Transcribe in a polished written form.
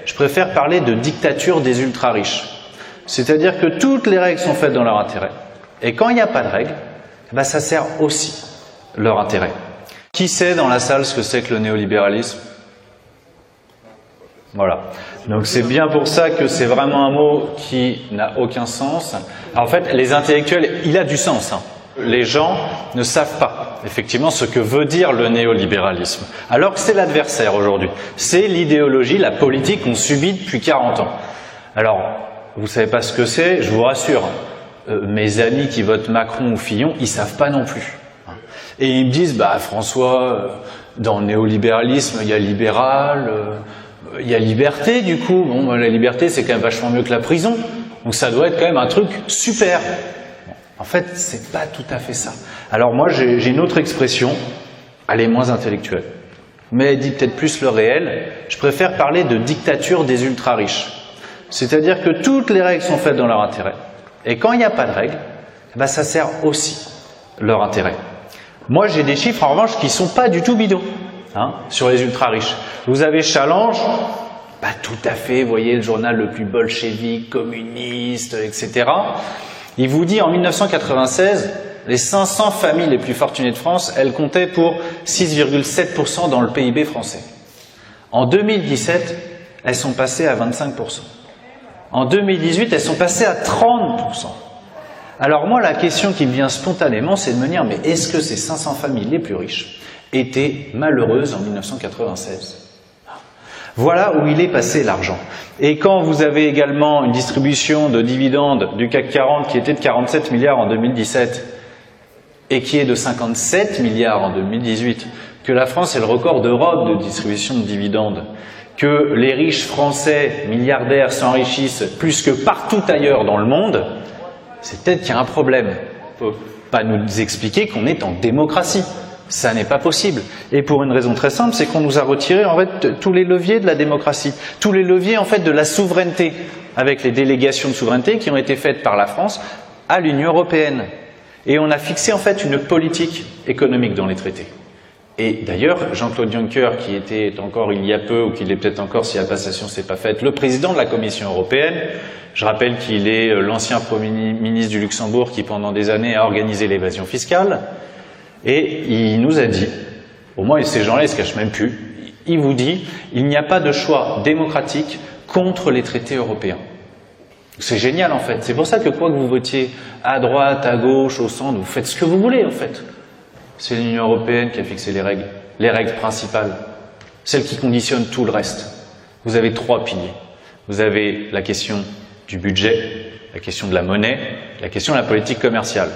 je préfère parler de dictature des ultra-riches. C'est-à-dire que toutes les règles sont faites dans leur intérêt. Et quand il n'y a pas de règles, ben ça sert aussi leur intérêt. Qui sait dans la salle ce que c'est que le néolibéralisme? Voilà. Donc c'est bien pour ça que c'est vraiment un mot qui n'a aucun sens. En fait, les intellectuels, il a du sens, hein. Les gens ne savent pas, effectivement, ce que veut dire le néolibéralisme. Alors que c'est l'adversaire aujourd'hui. C'est l'idéologie, la politique qu'on subit depuis 40 ans. Alors, vous savez pas ce que c'est, je vous rassure. Mes amis qui votent Macron ou Fillon, ils savent pas non plus. Et ils me disent, bah François, dans le néolibéralisme, il y a libéral, il y a liberté du coup. Bon, la liberté c'est quand même vachement mieux que la prison. Donc ça doit être quand même un truc super. Bon, en fait, c'est pas tout à fait ça. Alors moi, j'ai une autre expression, elle est moins intellectuelle, mais elle dit peut-être plus le réel. Je préfère parler de dictature des ultra-riches. C'est-à-dire que toutes les règles sont faites dans leur intérêt. Et quand il n'y a pas de règles, ben ça sert aussi leur intérêt. Moi, j'ai des chiffres, en revanche, qui ne sont pas du tout bidons, hein, sur les ultra-riches. Vous avez Challenge, pas tout à fait, vous voyez, le journal le plus bolchevique, communiste, etc. Il vous dit, en 1996, les 500 familles les plus fortunées de France, elles comptaient pour 6,7% dans le PIB français. En 2017, elles sont passées à 25%. En 2018, elles sont passées à 30%. Alors moi, la question qui me vient spontanément, c'est de me dire, mais est-ce que ces 500 familles les plus riches étaient malheureuses en 1996 ? Voilà où il est passé l'argent. Et quand vous avez également une distribution de dividendes du CAC 40 qui était de 47 milliards en 2017 et qui est de 57 milliards en 2018, que la France est le record d'Europe de distribution de dividendes, que les riches français milliardaires s'enrichissent plus que partout ailleurs dans le monde, c'est peut-être qu'il y a un problème. Il ne faut pas nous expliquer qu'on est en démocratie. Ça n'est pas possible. Et pour une raison très simple, c'est qu'on nous a retiré en fait tous les leviers de la démocratie, tous les leviers en fait de la souveraineté, avec les délégations de souveraineté qui ont été faites par la France à l'Union européenne. Et on a fixé en fait une politique économique dans les traités. Et d'ailleurs, Jean-Claude Juncker, qui était encore il y a peu, ou qui l'est peut-être encore si la passation s'est pas faite, le président de la Commission européenne, je rappelle qu'il est l'ancien Premier ministre du Luxembourg qui pendant des années a organisé l'évasion fiscale, et il nous a dit, au moins ces gens-là ils se cachent même plus, il vous dit, il n'y a pas de choix démocratique contre les traités européens. C'est génial en fait, c'est pour ça que quoi que vous votiez à droite, à gauche, au centre, vous faites ce que vous voulez en fait. C'est l'Union européenne qui a fixé les règles principales, celles qui conditionnent tout le reste. Vous avez 3 piliers. Vous avez la question du budget, la question de la monnaie, la question de la politique commerciale.